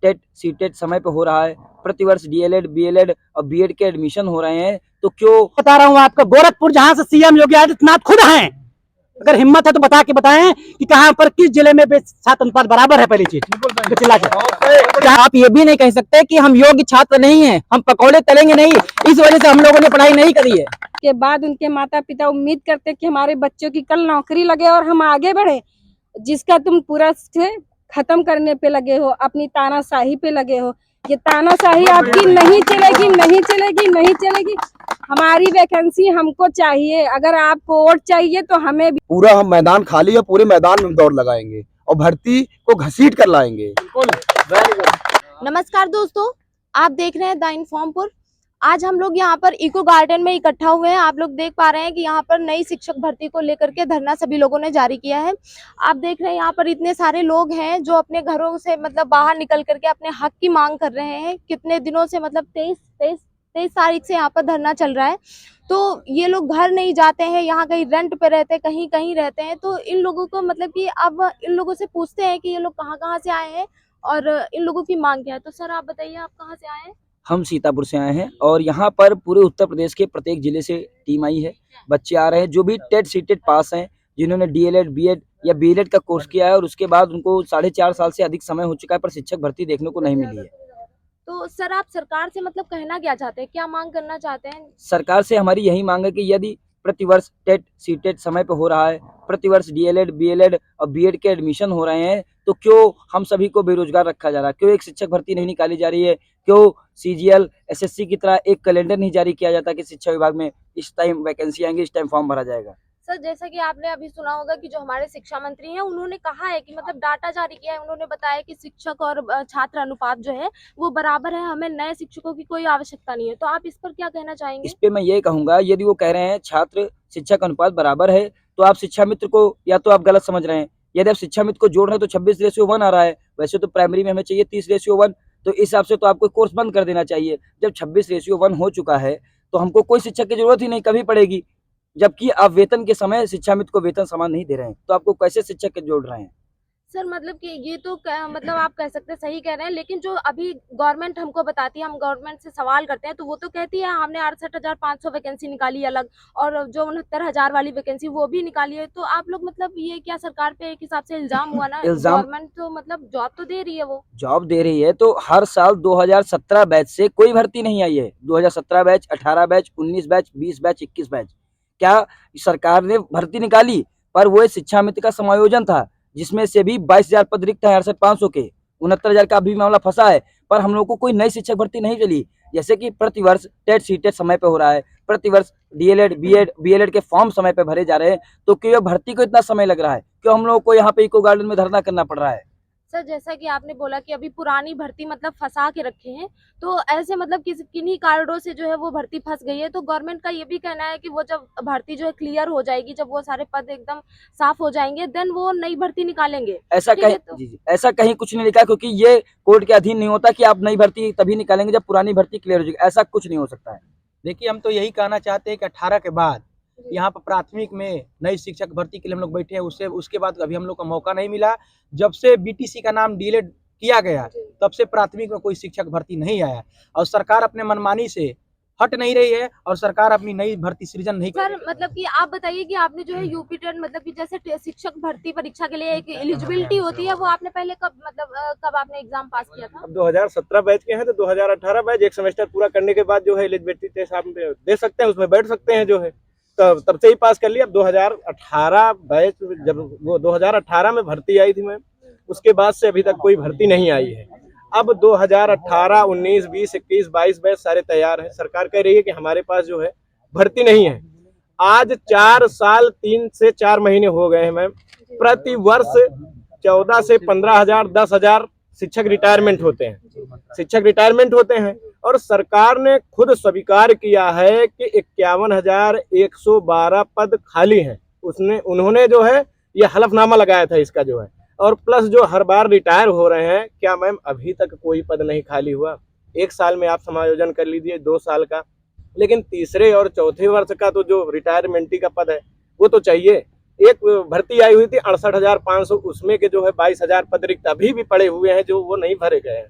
TET CTET समय पे हो रहा है, प्रतिवर्ष डीएलएड बीएलएड और बीएड के एडमिशन हो रहे हैं, तो क्यों बता रहा हूँ आपको, गोरखपुर जहाँ से सीएम योगी आदित्यनाथ खुद हैं, अगर हिम्मत है तो बता के बताएं कि कहाँ पर किस जिले में छात्र अनुपात बराबर है। पहली चीज क्या आप ये भी नहीं कह सकते कि हम योग्य छात्र नहीं हैं, हम पकौड़े तलेंगे नहीं, इस वजह से हम लोगों ने पढ़ाई नहीं करी है। के बाद उनके माता पिता उम्मीद करते कि हमारे बच्चों की कल नौकरी लगे और हम आगे बढ़े, जिसका तुम पूरा से खत्म करने पे लगे हो, अपनी तानाशाही पे लगे हो। ये तानाशाही आपकी नहीं चलेगी, नहीं चलेगी, नहीं चलेगी। हमारी वैकेंसी हमको चाहिए, अगर आपको वोट चाहिए तो हमें भी। पूरा हम मैदान खाली है, पूरे मैदान में दौड़ लगाएंगे और भर्ती को घसीट कर लाएंगे। नमस्कार दोस्तों, आप देख रहे हैं द इन्फॉर्मपुर। आज हम लोग यहाँ पर इको गार्डन में इकट्ठा हुए हैं। आप लोग देख पा रहे हैं कि यहाँ पर नई शिक्षक भर्ती को लेकर के धरना सभी लोगों ने जारी किया है। आप देख रहे हैं यहाँ पर इतने सारे लोग हैं जो अपने घरों से बाहर निकल करके अपने हक की मांग कर रहे हैं। कितने दिनों से 23 तारीख से यहाँ पर धरना चल रहा है। तो ये लोग घर नहीं जाते हैं, यहाँ कहीं रेंट पे रहते हैं, कहीं कहीं रहते हैं। तो इन लोगों को कि अब इन लोगों से पूछते हैं कि ये लोग कहाँ से आए हैं और इन लोगों की मांग क्या है। तो सर आप बताइए, आप कहाँ से आए हैं? हम सीतापुर से आए हैं और यहाँ पर पूरे उत्तर प्रदेश के प्रत्येक जिले से टीम आई है। बच्चे आ रहे हैं जो भी टेट सीटेट पास हैं, जिन्होंने डीएलएड बीएड या बीएलएड का कोर्स किया है और उसके बाद उनको 4.5 साल से अधिक समय हो चुका है पर शिक्षक भर्ती देखने को नहीं मिली है। तो सर आप सरकार से कहना क्या चाहते हैं, क्या मांग करना चाहते हैं? सरकार से हमारी यही मांग है कि यदि प्रतिवर्ष टेट सीटेट समय पे हो रहा है, प्रतिवर्ष डीएलएड बीएलएड और बीएड के एडमिशन हो रहे हैं, तो क्यों हम सभी को बेरोजगार रखा जा रहा है? क्यों एक शिक्षक भर्ती नहीं निकाली जा रही है? क्यों सीजीएल एसएससी की तरह एक कैलेंडर नहीं जारी किया जाता कि शिक्षा विभाग में इस टाइम वैकेंसी आएंगी, इस टाइम फॉर्म भरा जाएगा? सर जैसा कि आपने अभी सुना होगा कि जो हमारे शिक्षा मंत्री हैं उन्होंने कहा है कि डाटा जारी किया है। उन्होंने बताया कि शिक्षक और छात्र अनुपात जो है वो बराबर है, हमें नए शिक्षकों की कोई आवश्यकता नहीं है। तो आप इस पर क्या कहना चाहेंगे? इस पे मैं ये कहूंगा, यदि वो कह रहे हैं छात्र शिक्षक अनुपात बराबर है तो आप शिक्षा मित्र को या तो आप गलत समझ रहे हैं। यदि आप शिक्षा मित्र को जोड़ रहे हैं तो 26:1 आ रहा है, वैसे तो प्राइमरी में हमें चाहिए 30:1। तो इस हिसाब से तो आपको कोर्स बंद कर देना चाहिए। जब 26:1 हो चुका है तो हमको कोई शिक्षक की जरूरत ही नहीं कभी पड़ेगी, जबकि आप वेतन के समय शिक्षा मित्र को वेतन समान नहीं दे रहे हैं, तो आपको कैसे शिक्षक के जोड़ रहे हैं? सर कि ये तो आप कह सकते हैं, सही कह रहे हैं, लेकिन जो अभी गवर्नमेंट हमको बताती है, हम गवर्नमेंट से सवाल करते हैं तो वो तो कहती है हमने 68,500 वैकेंसी निकाली अलग और जो 69,000 वाली वैकेंसी वो भी निकाली है। तो आप लोग ये क्या सरकार पे एक हिसाब से इल्जाम हुआ ना? गवर्नमेंट तो जॉब तो दे रही है, वो जॉब दे रही है। तो हर साल 2017 बैच से कोई भर्ती नहीं आई है। 2017 batch, 18 batch, 19 batch, 20 batch, 21 batch, क्या सरकार ने भर्ती निकाली? पर वो शिक्षा मित्र का समायोजन था जिसमें से भी 22,000 पद रिक्त है 68,500 के। 69,000 का अभी मामला फंसा है, पर हम लोग को कोई नई शिक्षक भर्ती नहीं चली। जैसे कि प्रतिवर्ष टेट सीटेट समय पे हो रहा है, प्रतिवर्ष डीएलएड बीएलएड के फॉर्म समय पे भरे जा रहे हैं, तो क्यों भर्ती को इतना समय लग रहा है? क्यों हम लोग को यहाँ पे इको गार्डन में धरना करना पड़ रहा है? सर जैसा कि आपने बोला कि अभी पुरानी भर्ती फंसा के रखे हैं, तो ऐसे किन्हीं कारणों से जो है वो भर्ती फंस गई है। तो गवर्नमेंट का ये भी कहना है कि वो जब भर्ती जो है क्लियर हो जाएगी, जब वो सारे पद एकदम साफ हो जाएंगे, देन वो नई भर्ती निकालेंगे। ऐसा कहीं कुछ नहीं लिखा, क्योंकि ये कोर्ट के अधीन नहीं होता कि आप नई भर्ती तभी निकालेंगे जब पुरानी भर्ती क्लियर हो जाएगी। ऐसा कुछ नहीं हो सकता है। देखिए, हम तो यही कहना चाहते हैं कि 18 के बाद यहाँ पर प्राथमिक में नई शिक्षक भर्ती के लिए हम लोग बैठे हैं। उसके बाद अभी हम लोग का मौका नहीं मिला। जब से बीटीसी का नाम डीएलएड किया गया तब से प्राथमिक में कोई शिक्षक भर्ती नहीं आया और सरकार अपने मनमानी से हट नहीं रही है और सरकार अपनी नई भर्ती सृजन नहीं कर रही। सर कि आप बताइए कि आपने जो है यूपी टेट कि जैसे शिक्षक भर्ती परीक्षा के लिए एक एलिजिबिलिटी होती है, वो आपने पहले कब आपने एग्जाम पास किया था? अब 2017 बैच के हैं तो 2018 बैच एक सेमेस्टर पूरा करने के बाद जो है एलिजिबिलिटी टेस्ट आप दे सकते हैं, उसमें बैठ सकते हैं जो है। तब से ही पास कर लिया। अब 2018 बैच, जब वो 2018 में भर्ती आई थी मैम, उसके बाद से अभी तक कोई भर्ती नहीं आई है। अब 2018, 19, 20, 21, 22 बैच सारे तैयार हैं। सरकार कह रही है कि हमारे पास जो है भर्ती नहीं है। आज 4 साल 3 से 4 महीने हो गए हैं मैम। प्रति वर्ष 14 से 15,000, 10,000 शिक्षक रिटायरमेंट होते हैं और सरकार ने खुद स्वीकार किया है कि 51,112 पद खाली हैं। उन्होंने जो है ये हलफनामा लगाया था इसका जो है, और प्लस जो हर बार रिटायर हो रहे हैं, क्या मैम अभी तक कोई पद नहीं खाली हुआ? 1 साल में आप समायोजन कर लीजिए, 2 साल का, लेकिन तीसरे और चौथे वर्ष का तो जो रिटायरमेंटी का पद है वो तो चाहिए। एक भर्ती आई हुई थी 68,500, उसमें के जो है 22,000 पद रिक्त अभी भी पड़े हुए हैं जो वो नहीं भरे गए हैं।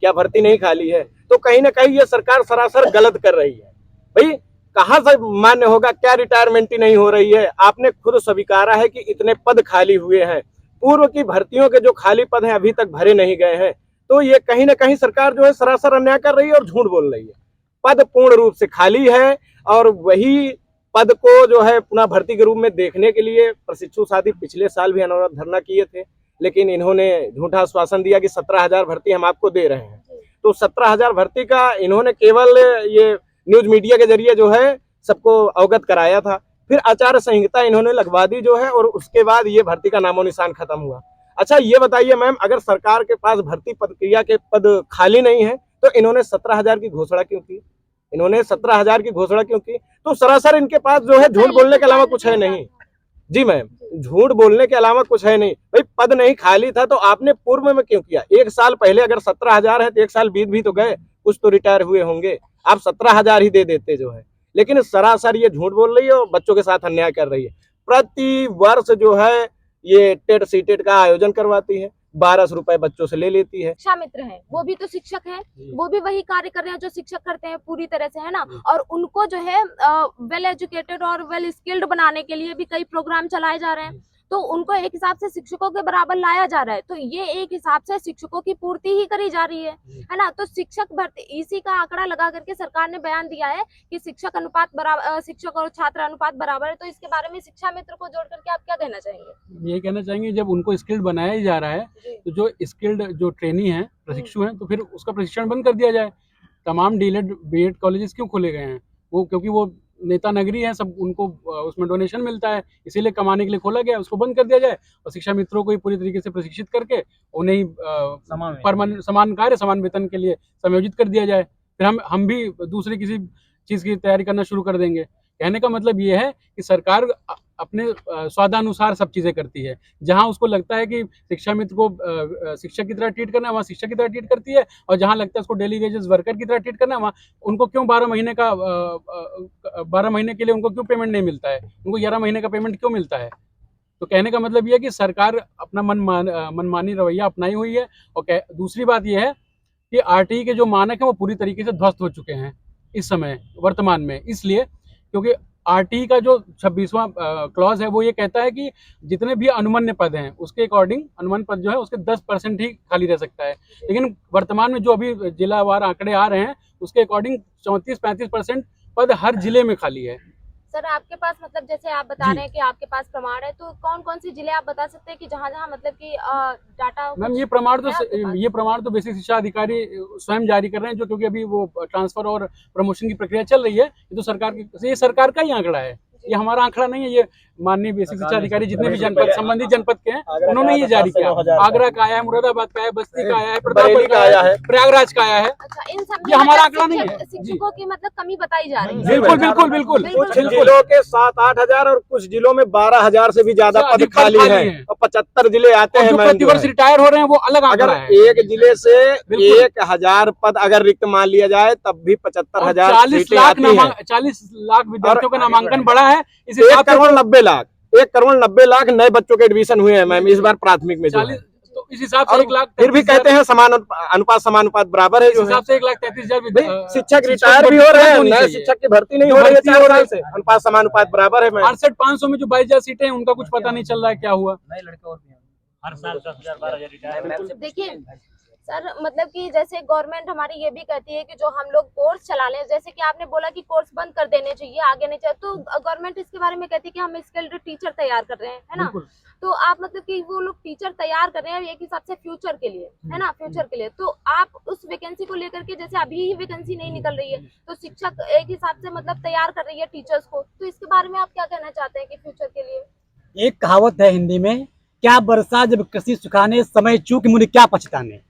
क्या भर्ती नहीं खाली है? तो कहीं ना कहीं ये सरकार सरासर गलत कर रही है। भाई कहाँ से मान्य होगा? क्या रिटायरमेंट ही नहीं हो रही है? आपने खुद स्वीकारा है कि इतने पद खाली हुए हैं, पूर्व की भर्तियों के जो खाली पद हैं अभी तक भरे नहीं गए हैं। तो ये कहीं ना कहीं सरकार जो है सरासर अन्याय कर रही है और झूठ बोल रही है। पद पूर्ण रूप से खाली है और वही पद को जो है पुनः भर्ती के रूप में देखने के लिए प्रशिक्षु साथी पिछले साल भी अनवरत धरना किए थे, लेकिन इन्होंने झूठा आश्वासन दिया कि 17,000 भर्ती हम आपको दे रहे हैं। तो 17,000 भर्ती का इन्होंने केवल ये न्यूज मीडिया के जरिए जो है सबको अवगत कराया था, फिर आचार संहिता इन्होंने लगवा दी जो है, और उसके बाद ये भर्ती का नामो निशान खत्म हुआ। अच्छा ये बताइए मैम, अगर सरकार के पास भर्ती प्रक्रिया के पद खाली नहीं है तो इन्होंने 17,000 की घोषणा क्यों की? इन्होंने 17,000 की घोषणा क्यों की? तो सरासर इनके पास जो है झूठ बोलने के अलावा कुछ है नहीं। जी मैम, झूठ बोलने के अलावा कुछ है नहीं। भाई पद नहीं खाली था तो आपने पूर्व में क्यों किया? एक साल पहले अगर 17,000 है तो एक साल बीत भी तो गए, कुछ तो रिटायर हुए होंगे, आप 17,000 ही दे देते जो है। लेकिन सरासर ये झूठ बोल रही है और बच्चों के साथ अन्याय कर रही है। प्रति वर्ष जो है ये टेट सीटेट का आयोजन करवाती है, 1200 रुपए बच्चों से ले लेती है। शिक्षा मित्र हैं, वो भी तो शिक्षक हैं, वो भी वही कार्य कर रहे हैं जो शिक्षक करते हैं पूरी तरह से, है ना। और उनको जो है वेल एजुकेटेड और वेल स्किल्ड बनाने के लिए भी कई प्रोग्राम चलाए जा रहे हैं, तो उनको एक हिसाब से शिक्षकों के बराबर लाया जा रहा है, तो ये एक हिसाब से शिक्षकों की पूर्ति ही करी जा रही है ना। तो शिक्षक भर्ती इसी का आंकड़ा लगा करके सरकार ने बयान दिया है कि शिक्षक अनुपात बराबर, शिक्षक और छात्र अनुपात बराबर है। तो इसके बारे में शिक्षा मित्र को जोड़ करके आप क्या कहना चाहेंगे? ये कहना चाहेंगे जब उनको स्किल्ड बनाया ही जा रहा है तो जो स्किल्ड जो ट्रेनी है, प्रशिक्षु हैं, तो फिर उसका प्रशिक्षण बंद कर दिया जाए। तमाम डीएलएड बीएड कॉलेजेस क्यों खोले गए हैं? वो क्योंकि वो नेता नगरी है, सब उनको उसमें डोनेशन मिलता है, इसीलिए कमाने के लिए खोला गया। उसको बंद कर दिया जाए और शिक्षा मित्रों को ही पूरी तरीके से प्रशिक्षित करके उन्हें समान कार्य समान वेतन के लिए समायोजित कर दिया जाए। फिर हम भी दूसरी किसी चीज़ की तैयारी करना शुरू कर देंगे। कहने का मतलब ये है कि सरकार अपने स्वादानुसार सब चीज़ें करती है। जहां उसको लगता है कि शिक्षा मित्र को शिक्षक की तरह ट्रीट करना है, वहाँ शिक्षक की तरह ट्रीट करती है, और जहां लगता है उसको डेली वेजेस वर्कर की तरह ट्रीट करना है, वहाँ उनको क्यों 12 महीने के लिए उनको क्यों पेमेंट नहीं मिलता है, उनको 11 महीने का पेमेंट क्यों मिलता है। तो कहने का मतलब ये है कि सरकार अपना मनमानी रवैया अपनाई हुई है। और दूसरी बात यह है कि आरटीई के जो मानक हैं वो पूरी तरीके से ध्वस्त हो चुके हैं इस समय वर्तमान में, इसलिए क्योंकि आरटीई का जो 26वां क्लॉज है वो ये कहता है कि जितने भी अनुमन्य पद हैं उसके अकॉर्डिंग अनुमन्य पद जो है उसके 10% ही खाली रह सकता है। लेकिन वर्तमान में जो अभी जिलावार आंकड़े आ रहे हैं उसके अकॉर्डिंग 34-35% पद हर जिले में खाली है। सर आपके पास मतलब जैसे आप बता रहे हैं कि आपके पास प्रमाण है, तो कौन कौन सी जिले आप बता सकते हैं कि जहाँ जहाँ मतलब कि डाटा? मैम ये प्रमाण तो बेसिक शिक्षा अधिकारी स्वयं जारी कर रहे हैं, जो क्योंकि अभी वो ट्रांसफर और प्रमोशन की प्रक्रिया चल रही है। ये तो सरकार का ही आंकड़ा है, ये हमारा आंकड़ा नहीं है। ये माननीय बेसिक शिक्षा अधिकारी जितने भी जनपद संबंधित जनपद के हैं उन्होंने ये जारी किया। आगरा का आया है, मुरादाबाद का आया है, बस्ती का आया है, प्रतापगढ़ का आया है, प्रयागराज का आया है। अच्छा, इन सब ये हमारा आंकड़ा नहीं है। शिक्षकों की मतलब कमी बताई जा रही है। बिल्कुल। कुछ जिलों के 7-8 हजार और कुछ जिलों में 12,000 से भी ज्यादा पद खाली है और 75 जिले आते हैं। प्रतिवर्ष रिटायर हो रहे हैं वो अलग आंकड़ा है। अगर एक जिले से 1,000 पद अगर रिक्त मान लिया जाए तब भी 75,000 40 लाख विद्यार्थियों का नामांकन बढ़ा है। इस 1 करोड़ 90 लाख नए बच्चों के एडमिशन हुए हैं मैम इस बार प्राथमिक में। तो इस हिसाब से 1 लाख फिर भी कहते हैं समानुपात बराबर है। इस हिसाब से 1,33,000 शिक्षक रिटायर भी हो रहे हैं, नए शिक्षक की भर्ती नहीं हो रही है 4 साल से। अनुपात समानुपात बराबर है। 68,500 में जो 22,000 सीटें हैं उनका कुछ पता नहीं चल रहा है क्या हुआ। नए लड़के और भी हैं, हर साल 10,000-12,000 रिटायर। देखिए सर, मतलब कि जैसे गवर्नमेंट हमारी ये भी कहती है कि जो हम लोग कोर्स चला लें, जैसे कि आपने बोला कि कोर्स बंद कर देने चाहिए, आगे नहीं चाहिए, तो गवर्नमेंट इसके बारे में कहती है कि हम स्किल्ड टीचर तैयार कर रहे हैं, है ना। तो आप मतलब कि वो लोग टीचर तैयार कर रहे हैं एक हिसाब से फ्यूचर के लिए, है ना, फ्यूचर के लिए। तो आप उस वैकेंसी को लेकर के, जैसे अभी ही वैकेंसी नहीं निकल रही है तो शिक्षक एक हिसाब से मतलब तैयार कर रही है टीचर्स को, तो इसके बारे में आप क्या कहना चाहते हैं कि फ्यूचर के लिए? एक कहावत है हिंदी में, क्या बरसा जब कृषि सुखाने, समय चूक मुझे क्या पछताने।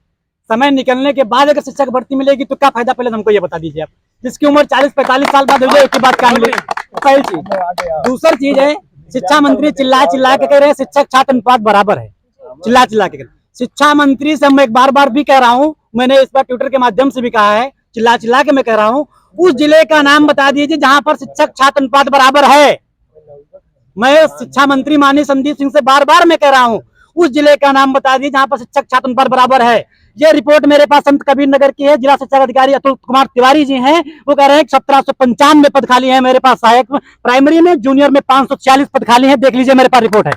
समय निकलने के बाद अगर शिक्षक भर्ती मिलेगी तो क्या फायदा, पहले हमको ये बता दीजिए आप। जिसकी उम्र 40-45 साल बाद हो जाए उसके बाद क्या मिलेगी, पहली चीज। दूसरी चीज है, शिक्षा मंत्री चिल्ला के कह रहे हैं शिक्षक छात्र अनुपात बराबर है, चिल्ला के। शिक्षा मंत्री से मैं एक बार भी कह रहा हूँ, मैंने इस बार ट्विटर के माध्यम से भी कहा है, चिल्ला के मैं कह रहा हूँ, उस जिले का नाम बता दीजिए जहाँ पर शिक्षक छात्र अनुपात बराबर है। मैं शिक्षा मंत्री माननीय संदीप सिंह से बार मैं कह रहा हूँ, उस जिले का नाम बता दीजिए जहाँ पर शिक्षक छात्र अनुपात बराबर है। ये रिपोर्ट मेरे पास संत कबीर नगर की है। जिला शिक्षा अधिकारी अतुल कुमार तिवारी जी हैं, वो कह रहे हैं 1795 पद खाली है मेरे पास सहायक प्राइमरी में, जूनियर में 546 पद खाली है। देख लीजिए मेरे पास रिपोर्ट है,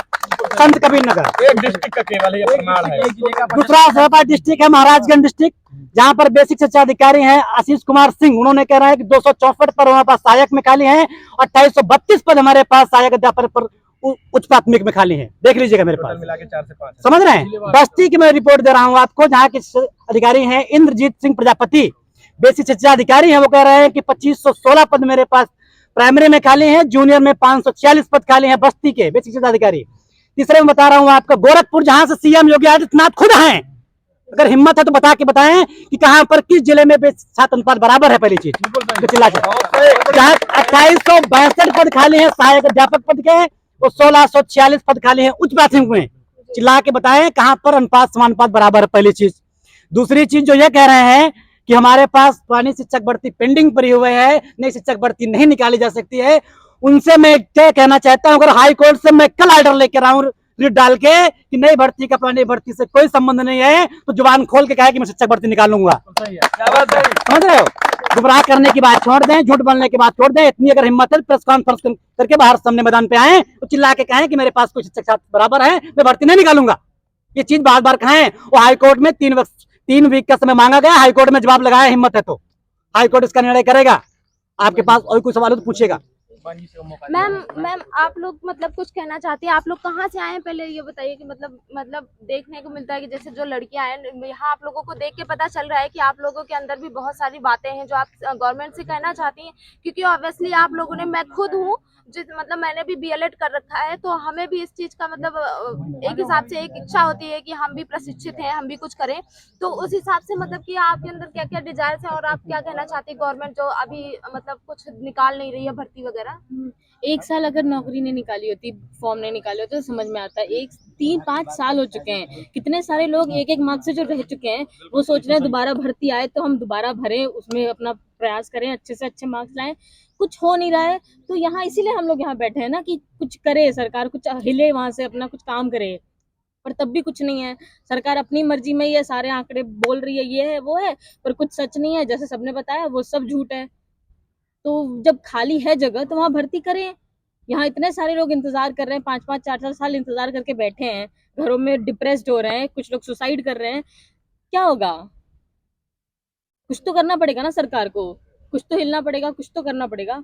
संत कबीर नगर एक डिस्ट्रिक्ट का केवल ये प्रमाण है। दूसरा हमारा डिस्ट्रिक्ट है महाराजगंज डिस्ट्रिक्ट, जहाँ पर बेसिक शिक्षा अधिकारी हैं आशीष कुमार सिंह। उन्होंने कह रहा है कि 264 पर हमारे पास सहायक में खाली है, 2832 पद हमारे पास सहायक अध्यापक पर उच्च प्राथमिक में खाली है। देख लीजिएगा मेरे पास, मिला के 4 से 5 समझ रहे हैं। बस्ती की मैं रिपोर्ट दे रहा हूँ आपको, जहाँ के अधिकारी हैं इंद्रजीत सिंह प्रजापति, बेसिक शिक्षा अधिकारी हैं। वो कह रहे हैं कि 2516 पद मेरे पास प्राइमरी में खाली है, जूनियर में 546 पद खाली है बस्ती के बेसिक शिक्षा अधिकारी। तीसरे में बता रहा हूँ आपका गोरखपुर, जहाँ से सीएम योगी आदित्यनाथ खुद हैं। अगर हिम्मत है तो बता के बताएं कि कहां पर किस जिले में छात्र अनुपात बराबर है। पहली चीज जहाँ 2862 पद खाली है सहायक अध्यापक पद के, और 1646 पद खाली है उच्च प्राथमिक में। चिल्ला के बताएं कहां पर अनुपात समानुपात बराबर है। पहली चीज। दूसरी चीज जो ये कह रहे हैं कि हमारे पास पुरानी शिक्षक भर्ती पेंडिंग पड़ी हुई है, नई शिक्षक भर्ती नहीं निकाली जा सकती है, उनसे मैं क्या कहना चाहता हूं, अगर हाई कोर्ट से मैं कल ऑर्डर लेकर आऊं रिट डाल के कि नई भर्ती का पुरानी भर्ती से कोई संबंध नहीं है, तो जुबान खोल के कहे कि मैं शिक्षक भर्ती निकालूंगा। समझ रहे हो? गुमराह करने की बात छोड़ दें, झूठ बोलने की बात छोड़ दें। इतनी अगर हिम्मत है प्रेस कॉन्फ्रेंस करके बाहर सामने मैदान पे आए तो चिल्ला के कहें कि मेरे पास कोई शिक्षक छात्र बराबर है, मैं भर्ती नहीं निकालूंगा। ये चीज बार बार कहें। वो हाईकोर्ट में 3 वीक का समय मांगा गया, हाईकोर्ट में जवाब लगाया। हिम्मत है तो हाईकोर्ट इसका निर्णय करेगा। आपके पास और कोई सवाल हो तो पूछेगा। मैम आप लोग मतलब कुछ कहना चाहती हैं? आप लोग कहाँ से आए हैं पहले ये बताइए कि मतलब देखने को मिलता है कि जैसे जो लड़कियां हैं यहाँ, आप लोगों को देख के पता चल रहा है कि आप लोगों के अंदर भी बहुत सारी बातें हैं जो आप गवर्नमेंट से कहना चाहती हैं, क्योंकि ऑब्वियसली आप लोगों ने, मैं खुद हूँ मतलब मैंने भी बीएलएड कर रखा है, तो हमें भी इस चीज का मतलब एक हिसाब से एक इच्छा होती है कि हम भी प्रशिक्षित हैं, हम भी कुछ करें। तो उस हिसाब से मतलब कि आपके अंदर क्या क्या डिजायर्स हैं और आप क्या कहना चाहती है गवर्नमेंट जो अभी मतलब कुछ निकाल नहीं रही है भर्ती वगैरह? 1 साल अगर नौकरी नहीं निकाली होती, फॉर्म नहीं निकाले होते तो समझ में आता है। 3-5 साल हो चुके हैं, कितने सारे लोग एक मार्क्स से जो रह चुके हैं वो सोच रहे हैं दोबारा भर्ती आए तो हम दोबारा भरें, उसमें अपना प्रयास करें, अच्छे से अच्छे मार्क्स लाएं। कुछ हो नहीं रहा है तो यहाँ इसीलिए हम लोग यहाँ बैठे हैं ना कि कुछ करे सरकार, कुछ हिले, वहां से अपना कुछ काम करे, पर तब भी कुछ नहीं है। सरकार अपनी मर्जी में ये सारे आंकड़े बोल रही है, ये है वो है, पर कुछ सच नहीं है। जैसे सबने बताया वो सब झूठ है। तो जब खाली है जगह तो वहाँ भर्ती करें। यहाँ इतने सारे लोग इंतजार कर रहे हैं, 5-5 4-4 साल इंतजार करके बैठे हैं, घरों में डिप्रेस्ड हो रहे हैं, कुछ लोग सुसाइड कर रहे हैं। क्या होगा? कुछ तो करना पड़ेगा ना सरकार को, कुछ तो हिलना पड़ेगा, कुछ तो करना पड़ेगा।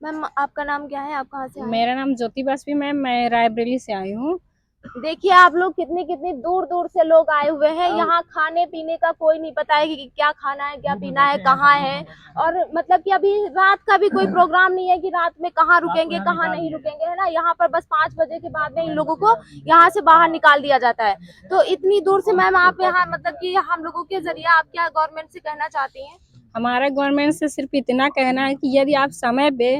मैम आपका नाम क्या है, आप कहाँ से आए हैं? मेरा नाम ज्योति बासवी मैम, मैं रायबरेली से आई हूँ। देखिए आप लोग कितनी दूर दूर से लोग आए हुए हैं। यहाँ खाने पीने का कोई नहीं पता है कि क्या खाना है, क्या पीना है, कहाँ है, और मतलब कि अभी रात का भी कोई प्रोग्राम नहीं है कि रात में कहाँ रुकेंगे कहाँ नहीं रुकेंगे, है ना। यहाँ पर बस 5 बजे के बाद में इन लोगों को यहाँ से बाहर निकाल दिया जाता है। तो इतनी दूर से मैम आप यहाँ मतलब कि हम लोगों के जरिए आप क्या गवर्नमेंट से कहना चाहती हैं? हमारा गवर्नमेंट से सिर्फ इतना कहना है कि यदि आप समय पे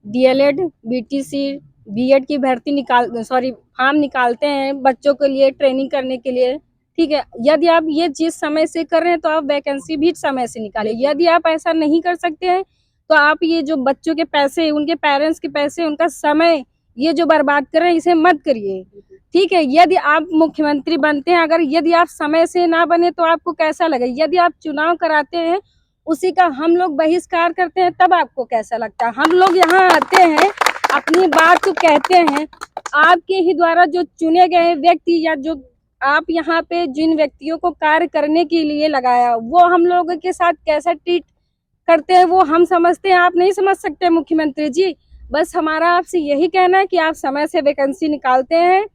डीएलएड, बीटीसी, बीएड की भर्ती फॉर्म निकालते हैं बच्चों के लिए ट्रेनिंग करने के लिए, ठीक है, यदि आप ये चीज समय से कर रहे हैं तो आप वैकेंसी भी समय से निकालें। यदि आप ऐसा नहीं कर सकते हैं तो आप ये जो बच्चों के पैसे, उनके पेरेंट्स के पैसे, उनका समय ये जो बर्बाद कर रहे हैं इसे मत करिए, ठीक है। यदि आप मुख्यमंत्री बनते हैं, अगर यदि आप समय से ना बने तो आपको कैसा लगे? यदि आप चुनाव कराते हैं उसी का हम लोग बहिष्कार करते हैं तब आपको कैसा लगता है? हम लोग यहाँ आते हैं, अपनी बात को कहते हैं, आपके ही द्वारा जो चुने गए व्यक्ति या जो आप यहाँ पे जिन व्यक्तियों को कार्य करने के लिए लगाया वो हम लोगों के साथ कैसा ट्रीट करते हैं वो हम समझते हैं, आप नहीं समझ सकते मुख्यमंत्री जी। बस हमारा आपसे यही कहना है कि आप समय से वैकेंसी निकालते हैं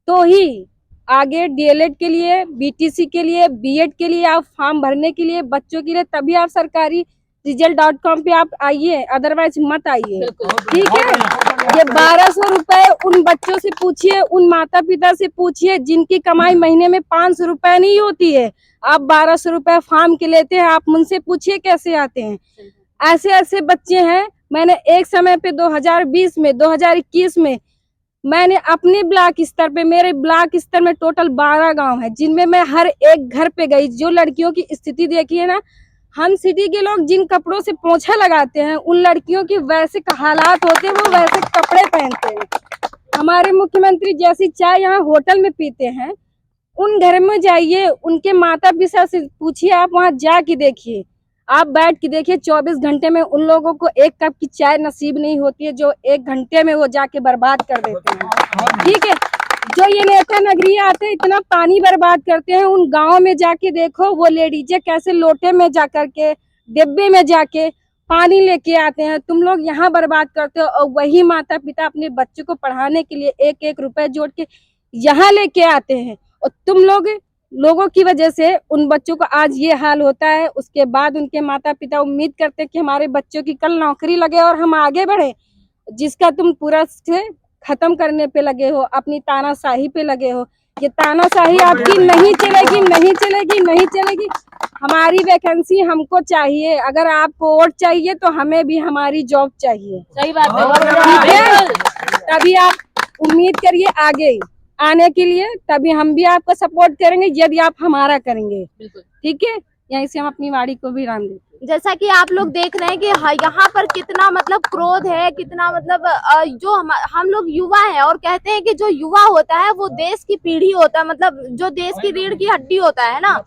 तो ही आगे डीएलएड के लिए, बीटीसी के लिए, बीएड के लिए आप फॉर्म भरने के लिए बच्चों के लिए तभी आप सरकारी result.com पे आप आइए, अदरवाइज मत आइए, ठीक है। ये 1200 रुपए उन बच्चों से पूछिए, उन माता पिता से पूछिए जिनकी कमाई महीने में 500 रुपए नहीं होती है, आप 1200 रुपए फॉर्म के लेते हैं, आप उनसे पूछिए कैसे आते हैं। ऐसे ऐसे बच्चे हैं। मैंने एक समय पे 2020 में 2021 में मैंने अपने ब्लॉक स्तर पे, मेरे ब्लॉक स्तर में टोटल 12 गांव है जिनमें मैं हर एक घर पे गई। जो लड़कियों की स्थिति देखी है ना, हम सिटी के लोग जिन कपड़ों से पोछा लगाते हैं उन लड़कियों की वैसे हालात होते हैं, वो वैसे कपड़े पहनते हैं। हमारे मुख्यमंत्री जैसी चाय यहाँ होटल में पीते हैं उन घर में जाइए, उनके माता पिता से पूछिए, आप वहाँ जाके देखिए, आप बैठ के देखिए, 24 घंटे में उन लोगों को एक कप की चाय नसीब नहीं होती है, जो 1 घंटे में वो जाके बर्बाद कर देते हैं। ठीक है, जो ये नेता नगरी आते हैं, इतना पानी बर्बाद करते हैं, उन गाँव में जाके देखो, वो लेडीजें कैसे लोटे में जा करके, डिब्बे में जाके पानी लेके आते हैं। तुम लोग यहाँ बर्बाद करते हो, और वही माता पिता अपने बच्चों को पढ़ाने के लिए 1-1 रुपए जोड़ के यहाँ लेके आते हैं, और तुम लोगों की वजह से उन बच्चों को आज ये हाल होता है। उसके बाद उनके माता पिता उम्मीद करते हैं कि हमारे बच्चों की कल नौकरी लगे और हम आगे बढ़े, जिसका तुम पूरा से खत्म करने पे लगे हो, अपनी तानाशाही पे लगे हो। ये तानाशाही आपकी नहीं चलेगी, नहीं चलेगी, नहीं चलेगी। हमारी वैकेंसी हमको चाहिए, अगर आपको वोट चाहिए तो हमें भी हमारी जॉब चाहिए। सही बात है। ठीक है, तभी आप उम्मीद करिए आगे आने के लिए, तभी हम भी आपको सपोर्ट करेंगे यदि आप हमारा करेंगे। बिल्कुल। ठीक है, यहीं से हम अपनी वाड़ी को भी राम देते हैं। जैसा कि आप लोग देख रहे हैं कि यहाँ पर कितना मतलब क्रोध है, कितना मतलब जो हम लोग युवा हैं, और कहते हैं कि जो युवा होता है वो देश की पीढ़ी होता है, मतलब जो देश की रीढ़ की हड्डी होता है ना।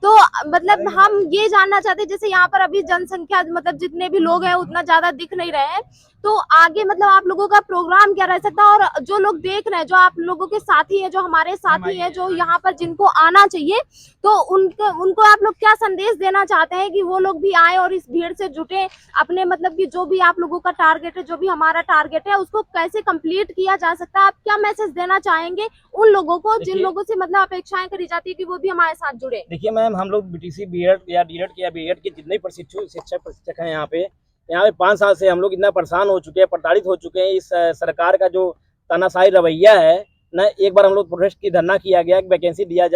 तो मतलब हम ये जानना चाहते हैं, जैसे यहाँ पर अभी जनसंख्या मतलब जितने भी लोग हैं उतना ज्यादा दिख नहीं रहे हैं, तो आगे मतलब आप लोगों का प्रोग्राम क्या रह सकता है, और जो लोग देख रहे हैं, जो आप लोगों के साथी हैं, जो हमारे साथी हैं, जो यहाँ पर जिनको आना चाहिए, तो उनको आप लोग क्या संदेश देना चाहते हैं कि वो लोग भी आए और इस भीड़ से जुटे, अपने मतलब कि जो भी आप लोगों का टारगेट है, जो भी हमारा टारगेट है, उसको कैसे कंप्लीट किया जा सकता है। आप क्या मैसेज देना चाहेंगे उन लोगों को जिन लोगों से मतलब अपेक्षाएं करी जाती है कि वो भी हमारे साथ जुड़े? देखिए मैम, हम लोग बीटीसी बीएड या डीएड या बीएड के जितने प्रशिक्षक हैं यहाँ पे 5 साल से हम लोग इतना परेशान हो चुके हैं, प्रताड़ित हो चुके हैं। इस सरकार का जो तानाशाही रवैया है ना, एक बार हम लोग प्रोटेस्ट की धरना किया गया कि वैकेंसी दिया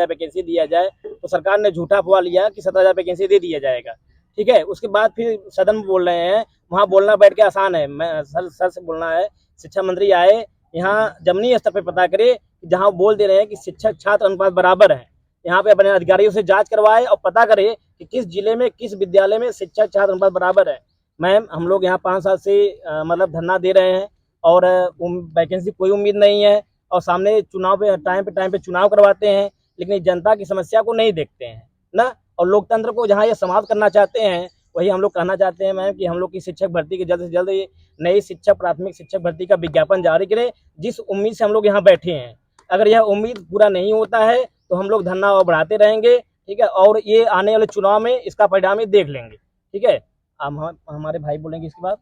जाए, तो सरकार ने झूठा अफवाह लिया कि 17,000 वैकेंसी दे दिया जाएगा। ठीक है, उसके बाद फिर सदन में बोल रहे हैं, वहाँ बोलना बैठ के आसान है, मैं सर से बोलना है। शिक्षा मंत्री आए यहाँ, जमीनी स्तर पे पता करे, जहाँ बोल दे रहे हैं कि शिक्षक छात्र अनुपात बराबर है, यहाँ पे अपने अधिकारियों से जांच करवाए और पता करे कि किस जिले में किस विद्यालय में शिक्षक छात्र अनुपात बराबर है। मैम, हम लोग यहाँ 5 साल से मतलब धरना दे रहे हैं, और वैकेंसी कोई उम्मीद नहीं है, और सामने चुनाव पे टाइम पे चुनाव करवाते हैं, लेकिन जनता की समस्या को नहीं देखते हैं ना। और लोकतंत्र को जहाँ ये समाप्त करना चाहते हैं, वही हम लोग कहना चाहते हैं मैम कि हम लोग की शिक्षक भर्ती की जल्द से जल्द नई शिक्षक प्राथमिक शिक्षक भर्ती का विज्ञापन जारी करें, जिस उम्मीद से हम लोग यहाँ बैठे हैं। अगर यह उम्मीद पूरा नहीं होता है तो हम लोग धरना और बढ़ाते रहेंगे। ठीक है, और ये आने वाले चुनाव में इसका परिणाम ही देख लेंगे। ठीक है, हमारे भाई बोलेंगे इसके बाद।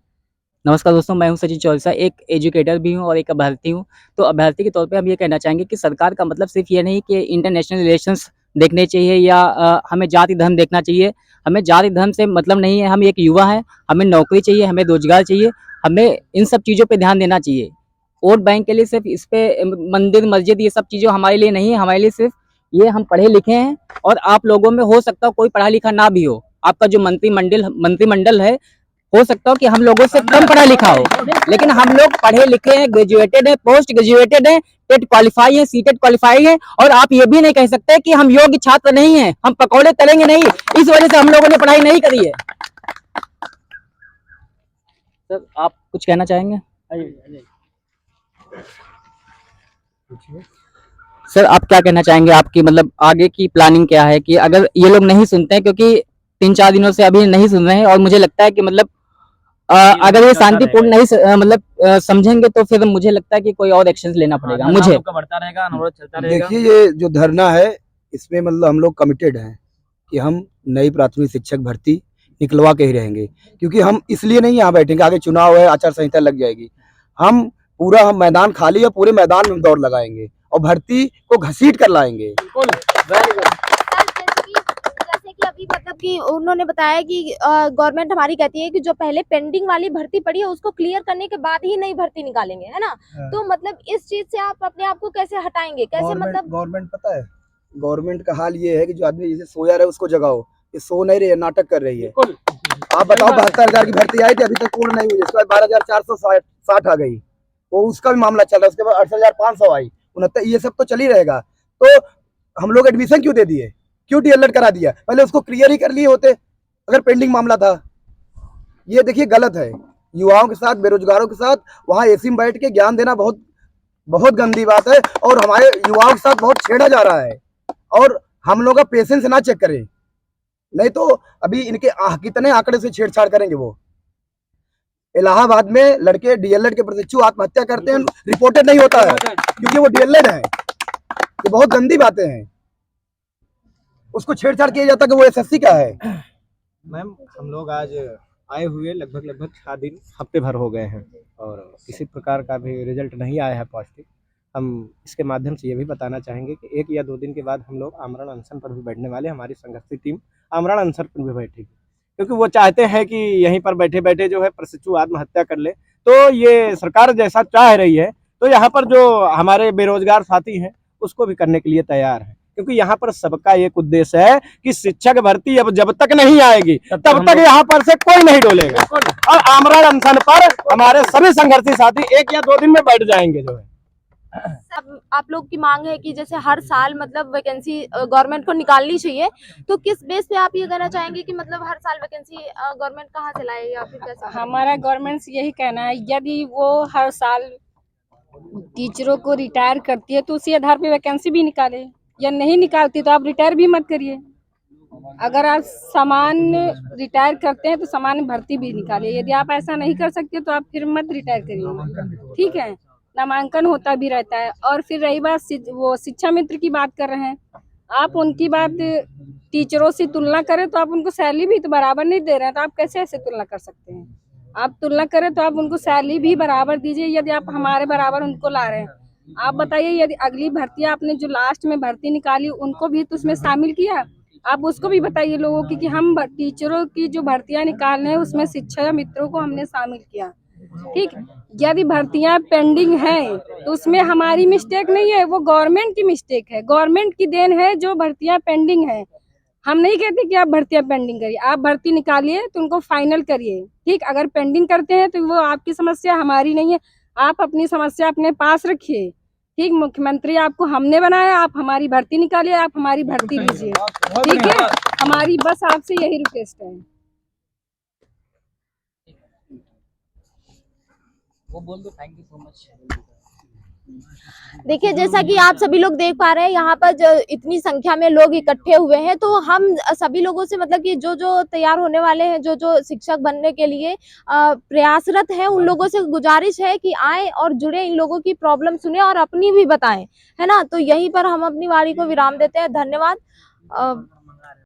नमस्कार दोस्तों, मैं हूं सचिन चौरसा, एक एजुकेटर भी हूं और एक अभ्यर्थी हूं। तो अभ्यर्थी के तौर पे हम ये कहना चाहेंगे कि सरकार का मतलब सिर्फ ये नहीं कि इंटरनेशनल रिलेशंस देखने चाहिए या हमें जाति धर्म देखना चाहिए। हमें जाति धर्म से मतलब नहीं है, हम एक युवा हैं, हमें नौकरी चाहिए, हमें रोजगार चाहिए, हमें इन सब चीज़ों पे ध्यान देना चाहिए। वोट बैंक के लिए सिर्फ इस पे मंदिर मस्जिद ये सब चीज़ें हमारे लिए नहीं है, हमारे लिए सिर्फ ये हम पढ़े लिखे हैं, और आप लोगों में हो सकता है कोई पढ़ा लिखा ना भी हो। आपका जो मंत्रिमंडल है, हो सकता हो कि हम लोगों से कम पढ़ा लिखा हो, लेकिन हम लोग पढ़े लिखे हैं, ग्रेजुएटेड हैं, पोस्ट ग्रेजुएटेड हैं, टेट क्वालिफाई हैं, सीटेट क्वालिफाई हैं, और आप ये भी नहीं कह सकते कि हम योग्य छात्र नहीं हैं, हम पकौड़े तलेंगे नहीं, इस वजह से हम लोगों ने पढ़ाई नहीं करी है। सर, आप कुछ कहना चाहेंगे? सर, आप क्या कहना चाहेंगे? आपकी मतलब आगे की प्लानिंग क्या है कि अगर ये लोग नहीं सुनते हैं, क्योंकि 3-4 दिनों से अभी नहीं सुन रहे हैं, और मुझे लगता है कि मतलब अगर ये शांतिपूर्ण नहीं मतलब समझेंगे तो फिर मुझे लगता है कि कोई और एक्शन लेना पड़ेगा। मुझे बढ़ता रहेगा, अनुरोध चलता रहेगा। देखिए, ये जो धरना है इसमें मतलब हम लोग कमिटेड हैं कि हम नई प्राथमिक शिक्षक भर्ती निकलवा के ही रहेंगे, क्योंकि हम इसलिए नहीं यहाँ बैठेंगे, आगे चुनाव है, आचार संहिता लग जाएगी। हम मैदान खाली है, पूरे मैदान में दौड़ लगाएंगे और भर्ती को घसीट कर लाएंगे। जैसे कि अभी मतलब कि उन्होंने बताया कि गवर्नमेंट हमारी कहती है कि जो पहले पेंडिंग वाली भर्ती पड़ी है उसको क्लियर करने के बाद ही नई भर्ती निकालेंगे, है ना। तो मतलब इस चीज से आप अपने आप को कैसे हटाएंगे, कैसे मतलब? गवर्नमेंट पता है, गवर्नमेंट का हाल ये है कि जो आदमी जैसे सोया रहे उसको जगाओ, ये सो नहीं रही है, नाटक कर रही है। आप बताओ, 72,000 की भर्ती आई थी, अभी तक पूर्ण नहीं हुई, उसके बाद 12,460 आ गई, वो उसका भी मामला चल रहा है, उसके बाद 8,500 आई, 69, ये सब तो चल ही रहेगा। तो हम लोग एडमिशन क्यों दे दिए, क्यों डीएलएड करा दिया? पहले उसको क्लियर ही कर लिए होते अगर पेंडिंग मामला था। ये देखिए गलत है, युवाओं के साथ, बेरोजगारों के साथ वहाँ एसी में बैठ के ज्ञान देना बहुत बहुत गंदी बात है, और हमारे युवाओं के साथ बहुत छेड़ा जा रहा है। और हम लोग का पेशेंस ना चेक करें, नहीं तो अभी इनके कितने आंकड़े से छेड़छाड़ करेंगे। वो इलाहाबाद में लड़के डीएलएड के प्रशिक्षु आत्महत्या करते हैं, रिपोर्टेड नहीं होता है क्योंकि वो डीएलएड है। ये बहुत गंदी बातें हैं। उसको छेड़छाड़ किया जाता कि वो एसएससी का है। मैम हम लोग आज आए हुए लगभग 6 दिन हफ्ते भर हो गए हैं और किसी प्रकार का भी रिजल्ट नहीं आया है पॉजिटिव। हम इसके माध्यम से ये भी बताना चाहेंगे कि 1 या 2 दिन के बाद हम लोग आमरण अनशन पर भी बैठने वाले। हमारी संघर्ष टीम आमरण अनशन पर भी बैठेगी क्योंकि वो चाहते हैं कि यहीं पर बैठे बैठे जो है प्रशिक्षु आत्महत्या कर ले। तो ये सरकार जैसा चाह रही है तो यहाँ पर जो हमारे बेरोजगार साथी हैं उसको भी करने के लिए तैयार है, क्योंकि यहाँ पर सबका एक उद्देश्य है कि शिक्षक भर्ती अब जब तक नहीं आएगी तब तक यहाँ पर से कोई नहीं डोलेगा। और आमरण अनशन पर हमारे सभी संघर्षी साथी 1 या 2 दिन में बैठ जाएंगे जो है। अब आप लोग की मांग है कि जैसे हर साल मतलब वैकेंसी गवर्नमेंट को निकालनी चाहिए, तो किस बेस पे आप ये कहना चाहेंगे कि मतलब हर साल वैकेंसी गवर्नमेंट कहाँ से लाए या फिर कैसे? हमारा गवर्नमेंट से यही कहना है, यदि वो हर साल टीचरों को रिटायर करती है तो उसी आधार पे वैकेंसी भी निकाले, या नहीं निकालती तो आप रिटायर भी मत करिए। अगर आप सामान्य रिटायर करते हैं तो सामान्य भर्ती भी निकालिए। यदि आप ऐसा नहीं कर सकते तो आप फिर मत रिटायर करिए, ठीक है। नामांकन होता भी रहता है। और फिर रही बात वो शिक्षा मित्र की बात कर रहे हैं, आप उनकी बात टीचरों से तुलना करें तो आप उनको सैलरी भी तो बराबर नहीं दे रहे हैं, तो आप कैसे ऐसे तुलना कर सकते हैं? आप तुलना करें तो आप उनको सैलरी भी बराबर दीजिए, यदि आप हमारे बराबर उनको ला रहे हैं। आप बताइए, यदि अगली भर्ती आपने जो लास्ट में भर्ती निकाली उनको भी तो उसमें शामिल किया, आप उसको भी बताइए लोगों की कि हम टीचरों की जो भर्तियां निकाल रहे हैं उसमें शिक्षा मित्रों को हमने शामिल किया, ठीक। यदि भर्तियां पेंडिंग हैं तो उसमें हमारी मिस्टेक नहीं है, वो गवर्नमेंट की मिस्टेक है, गवर्नमेंट की देन है जो भर्तियां पेंडिंग है। हम नहीं कहते कि आप भर्तियां पेंडिंग करिए, आप भर्ती निकालिए तो उनको फाइनल करिए, ठीक। अगर पेंडिंग करते हैं तो वो आपकी समस्या, हमारी नहीं है। आप अपनी समस्या अपने पास रखिए, ठीक। मुख्यमंत्री आपको हमने बनाया, आप हमारी भर्ती निकालिए, आप हमारी भर्ती लीजिए, ठीक है। हमारी बस आपसे यही रिक्वेस्ट है। वो बोल दो, थैंक यू सो मच। देखिए, जैसा कि आप सभी लोग देख पा रहे हैं यहाँ पर जो इतनी संख्या में लोग इकट्ठे हुए हैं, तो हम सभी लोगों से मतलब कि जो जो तैयार होने वाले हैं, जो जो शिक्षक बनने के लिए प्रयासरत हैं, उन लोगों से गुजारिश है कि आए और जुड़े, इन लोगों की प्रॉब्लम सुने और अपनी भी बताएं, है ना। तो यहीं पर हम अपनी वाणी को विराम देते हैं। धन्यवाद।